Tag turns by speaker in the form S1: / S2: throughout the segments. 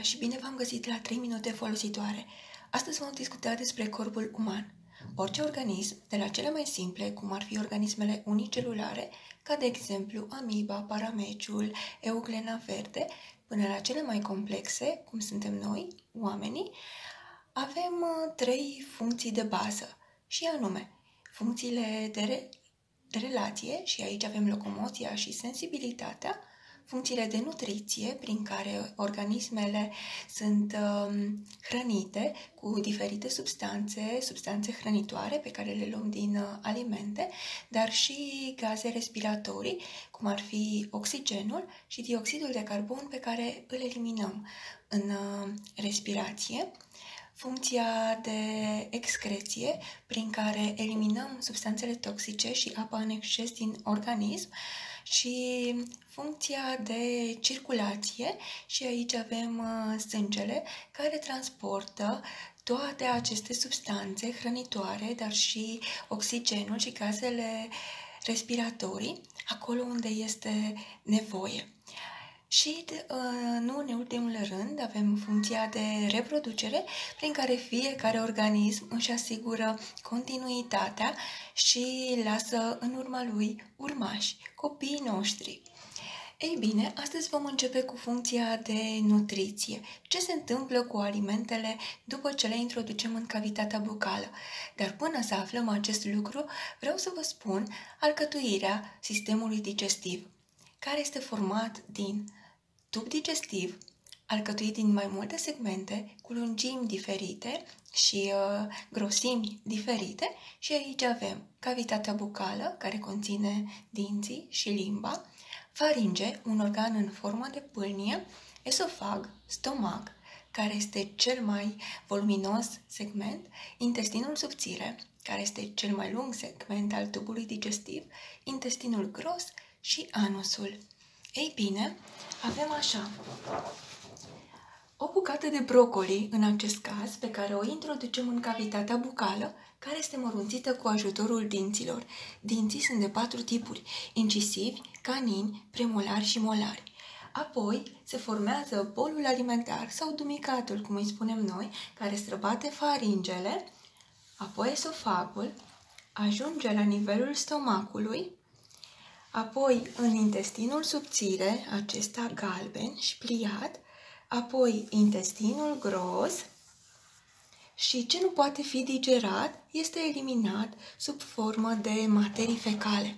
S1: și bine v-am găsit la 3 minute folositoare. Astăzi vom discuta despre corpul uman. Orice organism, de la cele mai simple, cum ar fi organismele unicelulare, ca de exemplu amiba, parameciul, euglena verde, până la cele mai complexe, cum suntem noi, oamenii, avem 3 funcții de bază, și anume funcțiile de relație, și aici avem locomoția și sensibilitatea, funcțiile de nutriție, prin care organismele sunt hrănite cu diferite substanțe hrănitoare pe care le luăm din alimente, dar și gaze respiratorii, cum ar fi oxigenul și dioxidul de carbon pe care îl eliminăm în respirație. Funcția de excreție, prin care eliminăm substanțele toxice și apa în exces din organism, și funcția de circulație, și aici avem sângele, care transportă toate aceste substanțe hrănitoare, dar și oxigenul și gazele respiratorii, acolo unde este nevoie. Și, nu în ultimul rând, avem funcția de reproducere, prin care fiecare organism își asigură continuitatea și lasă în urma lui urmași, copiii noștri. Ei bine, astăzi vom începe cu funcția de nutriție. Ce se întâmplă cu alimentele după ce le introducem în cavitatea bucală? Dar până să aflăm acest lucru, vreau să vă spun alcătuirea sistemului digestiv, care este format din tub digestiv, alcătuit din mai multe segmente, cu lungimi diferite și grosimi diferite, și aici avem cavitatea bucală, care conține dinții și limba, faringe, un organ în formă de pâlnie, esofag, stomac, care este cel mai voluminos segment, intestinul subțire, care este cel mai lung segment al tubului digestiv, intestinul gros și anusul. Ei bine, avem așa o bucată de brocoli, în acest caz, pe care o introducem în cavitatea bucală, care este mărunțită cu ajutorul dinților. Dinții sunt de 4 tipuri: incisivi, canini, premolari și molari. Apoi se formează bolul alimentar sau dumicatul, cum îi spunem noi, care străbate faringele, apoi esofagul, ajunge la nivelul stomacului, apoi în intestinul subțire, acesta galben și pliat, apoi intestinul gros, și ce nu poate fi digerat este eliminat sub formă de materii fecale.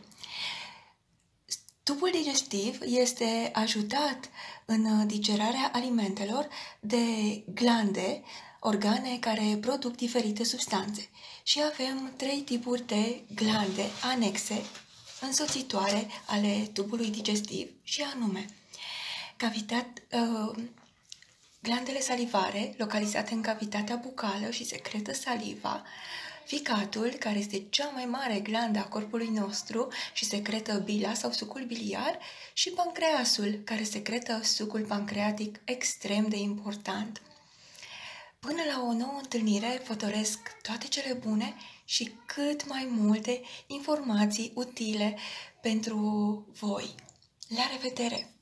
S1: Tubul digestiv este ajutat în digerarea alimentelor de glande, organe care produc diferite substanțe. Și avem 3 tipuri de glande anexe, însoțitoare ale tubului digestiv, și anume glandele salivare, localizate în cavitatea bucală și secretă saliva, ficatul, care este cea mai mare glandă a corpului nostru și secretă bila sau sucul biliar, și pancreasul, care secretă sucul pancreatic, extrem de important. Până la o nouă întâlnire, vă doresc toate cele bune și cât mai multe informații utile pentru voi. La revedere!